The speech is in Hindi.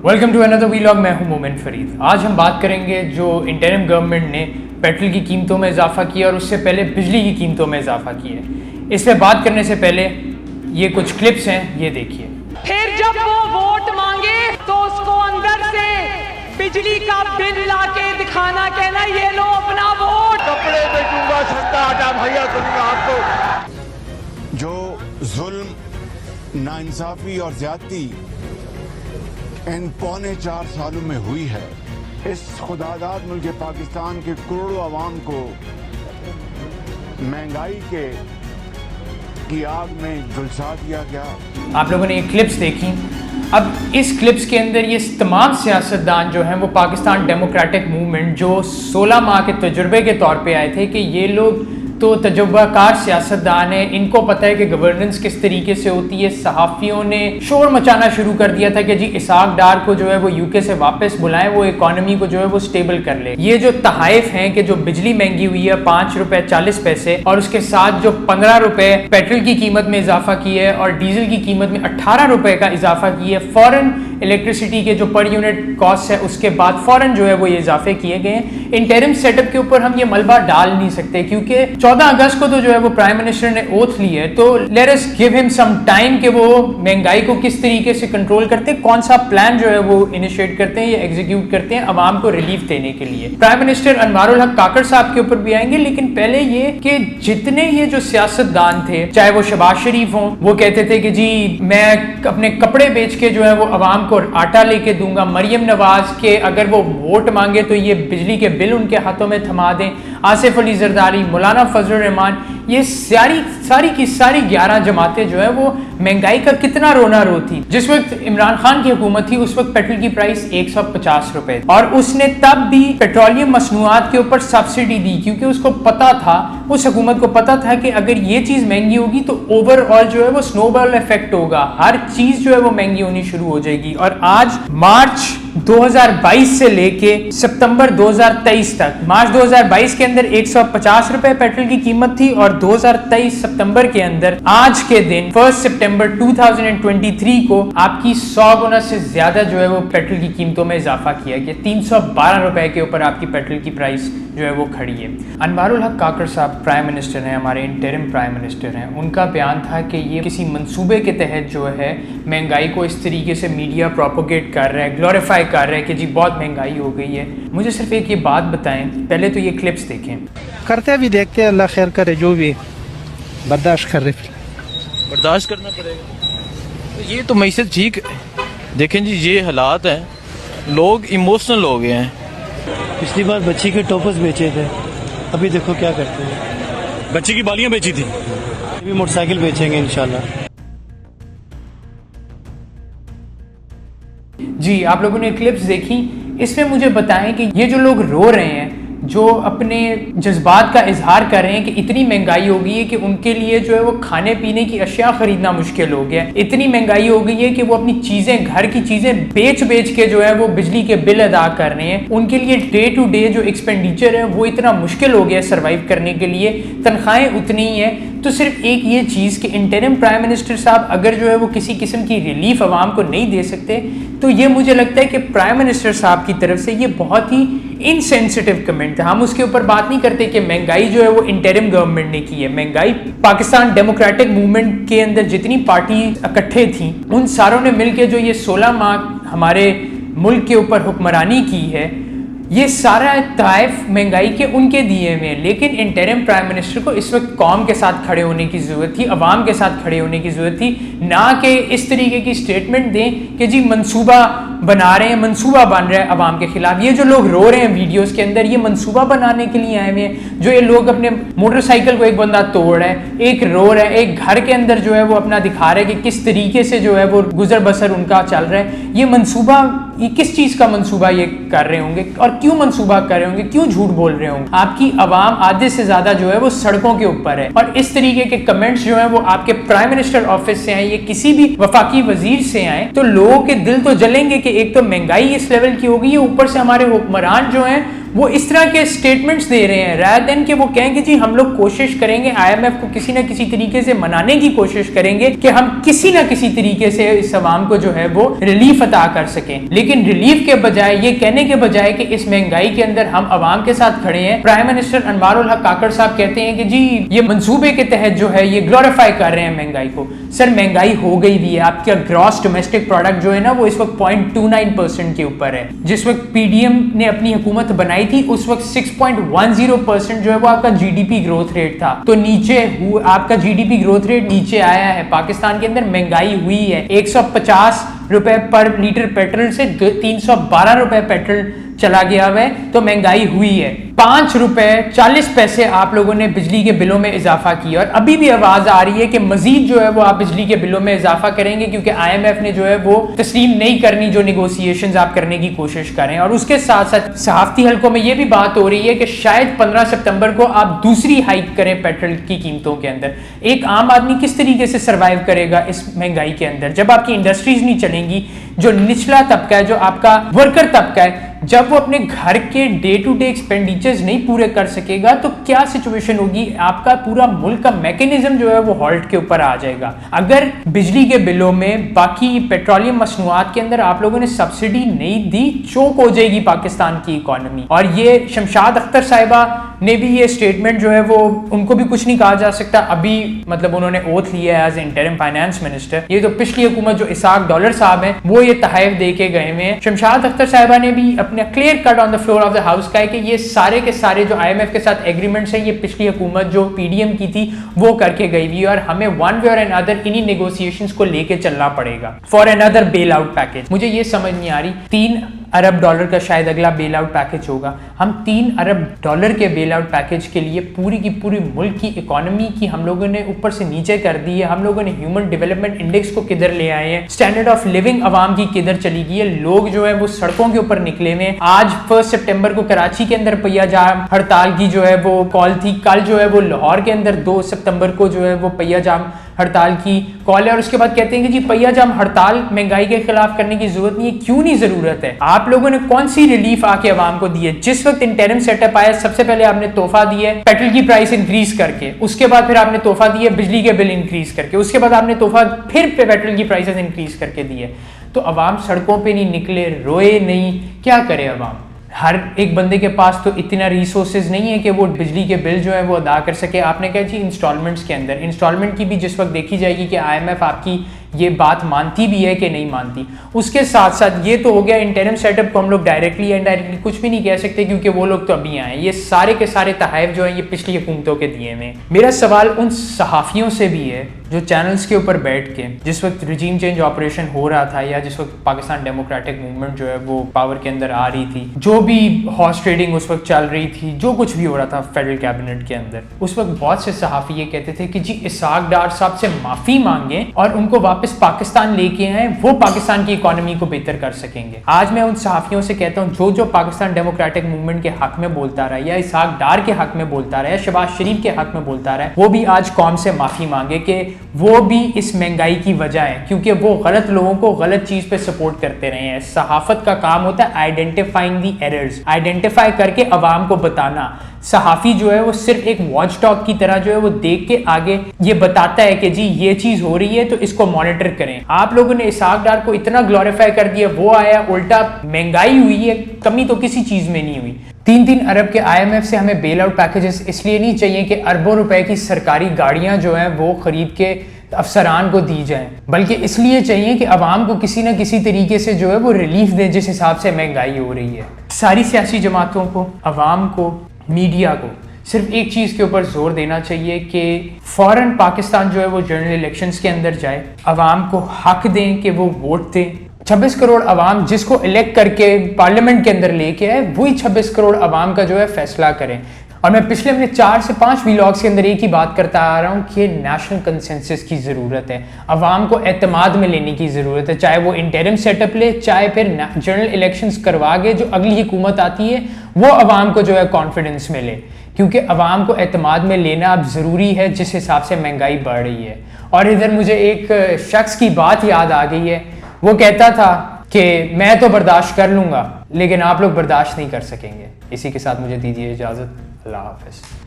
Welcome to another vlog. मैं हूं मोमिन फरीद। आज हम बात करेंगे जो इंटरिम गवर्नमेंट ने पेट्रोल की कीमतों में इजाफा किया और उससे पहले बिजली की कीमतों में इजाफा किया है। इस पर बात करने से पहले ये कुछ क्लिप्स हैं, ये देखिए। फिर जब वो वोट मांगे तो उसको अंदर से बिजली का बिल लाके दिखाना, कहना ये लो अपना वोट। कपड़े बेचूंगा सस्ता आटा भैया करूंगा आपको। जो जुल्म, नाइंसाफी और ज्यादती इन पौने 4 सालों में हुई है, इस खुदादाद मुल्क पाकिस्तान के करोड़ों आवाम को महंगाई की आग में झुलसा दिया गया। आप लोगों ने ये क्लिप्स देखी। अब इस क्लिप्स के अंदर ये तमाम सियासतदान जो हैं वो पाकिस्तान डेमोक्रेटिक मूवमेंट जो 16 माह के तजुर्बे के तौर पे आए थे कि ये लोग तो तजुर्बाकार सियासतदान है, इनको पता है कि गवर्नेंस किस तरीके से होती है। सहाफ़ियों ने शोर मचाना शुरू कर दिया था कि जी इसहाक डार को जो है वो यूके से वापस बुलाएं, वो इकॉनमी को जो है वो स्टेबल कर ले। ये जो तहाइफ हैं कि जो बिजली महंगी हुई है 5 रुपए 40 पैसे और उसके साथ जो 15 रुपए पेट्रोल की कीमत में इजाफा की है और डीजल की कीमत में 18 रुपए का इजाफा की है, फौरन इलेक्ट्रिसिटी के जो पर यूनिट कॉस्ट है उसके बाद फौरन जो है वो ये इजाफे किए गए हैं। इंटरिम सेटअप के ऊपर हम ये मलबा डाल नहीं सकते क्योंकि 14 अगस्त को तो जो है वो प्राइम मिनिस्टर ने ओथ ली है, तो let us give him some time कि वो महंगाई को किस तरीके से कंट्रोल करते हैं, कौन सा प्लान जो है वो इनिशिएट करते हैं या एग्जीक्यूट करते हैं अवाम को रिलीफ देने के लिए। प्राइम मिनिस्टर अनवारुल हक काकड़ साहब के ऊपर भी आएंगे, लेकिन पहले ये कि जितने ये जो सियासतदान थे, चाहे वो शहबाज शरीफ हों, वो कहते थे कि जी मैं अपने कपड़े बेच के जो है वो अवाम को आटा लेके दूंगा। मरियम नवाज के अगर वो वोट मांगे तो ये बिजली के बिल उनके हाथों में थमा दें। आसिफ अली जरदारी, मौलाना फजल रहमान, ये सारी की सारी 11 जमातें जो है वो महंगाई का कितना रोना रो थी। जिस वक्त इमरान खान की हुकूमत थी उस वक्त पेट्रोल की प्राइस 150 रुपए और उसने तब भी पेट्रोलियम मसनूआत के ऊपर सब्सिडी दी क्योंकि उसको पता था, उस हुकूमत को पता था कि अगर ये चीज महंगी होगी तो ओवरऑल जो है वो स्नोबॉल इफेक्ट होगा, हर चीज जो है वो महंगी होनी शुरू हो जाएगी। और आज मार्च 2022 से लेके सितंबर 2023 तक, मार्च 2022 के अंदर 150 रुपए पेट्रोल की कीमत थी और 2023 सितंबर के अंदर आज के दिन 1 सितंबर 2023 को आपकी 100 गुना से ज्यादा जो है वो पेट्रोल की कीमतों में इजाफा किया गया। 312 रुपए के ऊपर आपकी पेट्रोल की प्राइस जो है वो खड़ी है। अनवारुल हक काकड़ साहब प्राइम मिनिस्टर हैं, हमारे इंटरिम प्राइम मिनिस्टर हैं। उनका बयान था कि ये किसी मंसूबे के तहत जो है महंगाई को इस तरीके से मीडिया प्रोपोगेट कर रहा है, ग्लोरीफाई कर रहा है कि जी बहुत महंगाई हो गई है। मुझे सिर्फ एक ये बात बताएं, पहले तो ये क्लिप्स देखें। करते भी देखते हैं, अल्लाह खैर करे, जो भी बर्दाश्त कर रहे, बर्दाश्त करना पड़ेगा। ये तो मैसेज ठीक है। देखें जी ये हालात हैं, लोग इमोशनल हो गए हैं। पिछली बार बच्ची के टॉपर्स बेचे थे, अभी देखो क्या करते हैं। बच्ची की बालियां बेची थी, अभी मोटरसाइकिल बेचेंगे इंशाल्लाह। जी आप लोगों ने क्लिप्स देखी, इसमें मुझे बताएं कि ये जो लोग रो रहे हैं, जो अपने जज्बात का इजहार कर रहे हैं कि इतनी महंगाई हो गई है कि उनके लिए जो है वो खाने पीने की अशिया खरीदना मुश्किल हो गया, इतनी महंगाई हो गई है कि वो अपनी चीज़ें, घर की चीज़ें बेच के जो है वो बिजली के बिल अदा कर रहे हैं। उनके लिए डे टू डे जो एक्सपेंडिचर है वो इतना मुश्किल हो गया सर्वाइव करने के लिए, तनख्वाहें उतनी ही हैं। तो सिर्फ एक ये चीज़ कि इंटरिम प्राइम मिनिस्टर साहब अगर जो है वो किसी किस्म की रिलीफ आवाम को नहीं दे सकते, तो ये मुझे लगता है कि प्राइम मिनिस्टर साहब की तरफ से ये बहुत ही इनसेंसिटिव कमेंट था। हम उसके ऊपर बात नहीं करते कि महंगाई जो है वो इंटरिम गवर्नमेंट ने की है। महंगाई पाकिस्तान डेमोक्रेटिक मूवमेंट के अंदर जितनी पार्टी इकट्ठे थी उन सारों ने मिलकर जो ये 16 माह हमारे मुल्क के ऊपर हुक्मरानी की है, ये सारा ताइफ महंगाई के उनके दिए हुए हैं। लेकिन इंटरिम प्राइम मिनिस्टर को इस वक्त कौम के साथ खड़े होने की ज़रूरत थी, अवाम के साथ खड़े होने की ज़रूरत थी, ना कि इस तरीके की स्टेटमेंट दें कि जी मंसूबा बना रहे हैं, मंसूबा बन रहा है अवाम के खिलाफ। ये जो लोग रो रहे हैं वीडियोस के अंदर, ये मंसूबा बनाने के लिए आए हुए हैं। जो ये लोग अपने मोटरसाइकिल को एक बंदा तोड़ रहा है, एक रो रहा है, एक घर के अंदर जो है वो अपना दिखा रहा है कि किस तरीके से जो है वो गुजर बसर उनका चल रहा है। ये मंसूबा, ये किस चीज़ का मंसूबा ये कर रहे होंगे और क्यों मंसूबा कर रहे होंगे, क्यों झूठ बोल रहे होंगे? आपकी आवाम आधे से ज्यादा जो है वो सड़कों के ऊपर है और इस तरीके के कमेंट्स जो है वो आपके प्राइम मिनिस्टर ऑफिस से आए, ये किसी भी वफाकी वजीर से आए, तो लोगों के दिल तो जलेंगे कि एक तो महंगाई इस लेवल की हो गई है, ऊपर से हमारे हुक्मरान जो हैं वो इस तरह के स्टेटमेंट्स दे रहे हैं रादर देन कि वो कहेंगे जी हम लोग कोशिश करेंगे IMF को किसी ना किसी तरीके से मनाने की कोशिश करेंगे कि हम किसी ना किसी तरीके से इस अवाम को जो है वो रिलीफ अता कर सकें। लेकिन रिलीफ के बजाय, ये कहने के बजाय कि इस महंगाई के अंदर हम अवाम के साथ खड़े हैं, प्राइम मिनिस्टर अनवारुल हक काकड़ साहब कहते हैं कि जी ये मंसूबे के तहत जो है ये ग्लोरीफाई कर रहे हैं महंगाई को। सर महंगाई हो गई भी है, आपका ग्रॉस डोमेस्टिक प्रोडक्ट जो है ना वो इस वक्त 0.29% के ऊपर है। जिस वक्त PDM ने अपनी हुकूमत बनाई थी उस वक्त 6.10% जो है वो आपका GDP ग्रोथ रेट था। तो नीचे आपका GDP ग्रोथ रेट नीचे आया है। पाकिस्तान के अंदर महंगाई हुई है, 150 रुपए पर लीटर पेट्रोल से 312 रुपए पेट्रोल चला गया हुआ है, तो महंगाई हुई है। 5 रुपए 40 पैसे आप लोगों ने बिजली के बिलों में इजाफा किया और अभी भी आवाज आ रही है कि मजीद जो है वो आप बिजली के बिलों में इजाफा करेंगे क्योंकि IMF ने जो है वो तस्लीम नहीं करनी जो निगोशिएशंस आप करने की कोशिश करें। और उसके साथ साथ सहाफती हलकों में ये भी बात हो रही है कि शायद 15 सितंबर को आप दूसरी हाइक करें पेट्रोल की कीमतों के अंदर। एक आम आदमी किस तरीके से सर्वाइव करेगा इस महंगाई के अंदर जब आपकी इंडस्ट्रीज नहीं चलेंगी? जो निचला तबका है, जो आपका वर्कर तबका है, जब वो अपने घर के डे टू डे एक्सपेंडिचर्स नहीं पूरे कर सकेगा तो क्या सिचुएशन होगी? आपका पूरा मुल्क का मैकेनिज्म जो है वो हॉल्ट के ऊपर आ जाएगा। अगर बिजली के बिलों में, बाकी पेट्रोलियम मसनूआत के अंदर आप लोगों ने सब्सिडी नहीं दी, चोक हो जाएगी पाकिस्तान की इकोनॉमी। और ये शमशाद अख्तर साहिबा ने भी ये स्टेटमेंट जो है वो, उनको भी कुछ नहीं कहा जा सकता। अभी मतलब उन्होंने ओथ लिया है एज इंटरिम फाइनेंस मिनिस्टर। ये तो पिछली हुकूमत जो इसाक डॉलर साहब हैं वो ये तहफ़ दे के गए हुए हैं। शमशाद अख्तर साहिबा ने भी अपने clear cut on the floor of the house कहा है कि ये सारे के सारे जो IMF के साथ एग्रीमेंट्स हैं ये पिछली हुकूमत जो PDM की थी वो करके गई हुई है और हमें वन वे और अनदर इन्हीं नेगोशिएशंस को लेके चलना पड़ेगा for another bail out package. मुझे ये समझ नहीं आ रही, 3 अरब डॉलर का शायद अगला बेल आउट पैकेज होगा। हम 3 अरब डॉलर के बेल आउट पैकेज के लिए पूरी की पूरी मुल्क की इकोनॉमी की हम लोगों ने ऊपर से नीचे कर दी है। हम लोगों ने ह्यूमन डेवलपमेंट इंडेक्स को किधर ले आए हैं, स्टैंडर्ड ऑफ लिविंग अवाम की किधर चली गई है। लोग जो है वो सड़कों के ऊपर निकले हुए हैं। आज 1 सितंबर को कराची के अंदर पहिया जाम हड़ताल की जो है वो कॉल थी। कल जो है वो लाहौर के अंदर 2 सितंबर को जो है वो पहिया जाम हड़ताल की कॉल है। और उसके बाद कहते हैं कि जी पहिया जाम हड़ताल महंगाई के खिलाफ करने की जरूरत नहीं है। क्यों नहीं जरूरत है? आप लोगों ने कौन सी रिलीफ आके अवाम को दी है? जिस वक्त इंटरिम सेटअप आया सबसे पहले आपने तोहफा दिया है पेट्रोल की प्राइस इंक्रीज करके, उसके बाद फिर आपने तोहफा दिया बिजली के बिल इंक्रीज करके, उसके बाद आपने तोहफा फिर पेट्रोल की प्राइसेस इंक्रीज करके दी है। तो अवाम सड़कों पर नहीं निकले, रोए नहीं, क्या करे अवाम? हर एक बंदे के पास तो इतना रिसोर्सेज नहीं है कि वो बिजली के बिल जो है वो अदा कर सके। आपने कहा जी इंस्टॉलमेंट्स के अंदर, इंस्टॉलमेंट की भी जिस वक्त देखी जाएगी कि IMF आपकी ये बात मानती भी है कि नहीं मानती। उसके साथ साथ ये तो हो गया इंटरिम सेटअप को हम लोग डायरेक्टली या इनडायरेक्टली कुछ भी नहीं कह सकते क्योंकि वो लोग तो अभी आए। ये सारे के सारे तहफ़ जो है ये पिछली हुकूमतों के दिए हुए। मेरा सवाल उन सहाफ़ियों से भी है जो चैनल्स के ऊपर बैठ के जिस वक्त रिजीम चेंज ऑपरेशन हो रहा था या जिस वक्त पाकिस्तान डेमोक्रेटिक मूवमेंट जो है वो पावर के अंदर आ रही थी, जो भी हॉर्स ट्रेडिंग उस वक्त चल रही थी, जो कुछ भी हो रहा था फेडरल कैबिनेट के अंदर, उस वक्त बहुत से सहाफ़ी ये कहते थे कि जी इसाक डार साहब से माफ़ी मांगे और उनको वापस पाकिस्तान लेके आए, वो पाकिस्तान की इकोनॉमी को बेहतर कर सकेंगे। आज मैं उन सहाफ़ियों से कहता हूँ जो जो पाकिस्तान डेमोक्रेटिक मूवमेंट के हक में बोलता रहा या इसाक डार के हक में बोलता रहा या शहबाज शरीफ के हक में बोलता रहा है, वो भी आज कौम से माफ़ी मांगे कि वो भी इस महंगाई की वजह है क्योंकि वो गलत लोगों को गलत चीज़ पे सपोर्ट करते रहे हैं। सहाफ़त का काम होता है आइडेंटिफाइंग दी एरर्स, आइडेंटिफाई करके अवाम को बताना। सहाफ़ी जो है वो सिर्फ एक वॉच डॉग की तरह जो है वो देख के आगे ये बताता है कि जी ये चीज़ हो रही है तो इसको मॉनिटर करें। आप लोगों ने इसाक डार को इतना ग्लोरीफाई कर दिया, वो आया उल्टा महंगाई हुई है, कमी तो किसी चीज़ में नहीं हुई। 3-3 अरब के IMF से हमें बेल आउट पैकेजेस इसलिए नहीं चाहिए कि अरबों रुपए की सरकारी गाड़ियां जो हैं वो खरीद के अफसरान को दी जाएं, बल्कि इसलिए चाहिए कि अवाम को किसी न किसी तरीके से जो है वो रिलीफ दें जिस हिसाब से महंगाई हो रही है। सारी सियासी जमातों को, अवाम को, मीडिया को सिर्फ एक चीज़ के ऊपर जोर देना चाहिए कि फ़ौरन पाकिस्तान जो है वो जनरल इलेक्शंस के अंदर जाए, अवाम को हक दें कि वो वोट दें। 26 करोड़ अवाम जिसको इलेक्ट करके पार्लियामेंट के अंदर लेके आए, वही 26 करोड़ अवाम का जो है फैसला करें। और मैं पिछले अपने 4 से 5 व्लॉग्स के अंदर एक ही बात करता आ रहा हूँ कि नेशनल कंसेंसस की ज़रूरत है, अवाम को एतमाद में लेने की ज़रूरत है, चाहे वो इंटरिम सेटअप ले, चाहे फिर जनरल इलेक्शंस करवा के जो अगली हुकूमत आती है वो अवाम को जो है कॉन्फिडेंस मिले, क्योंकि अवाम को एतमाद में लेना अब ज़रूरी है जिस हिसाब से महंगाई बढ़ रही है। और इधर मुझे एक शख्स की बात याद आ गई है, वो कहता था कि मैं तो बर्दाश्त कर लूँगा लेकिन आप लोग बर्दाश्त नहीं कर सकेंगे। इसी के साथ मुझे दीजिए इजाज़त। अल्लाह हाफ़िज़।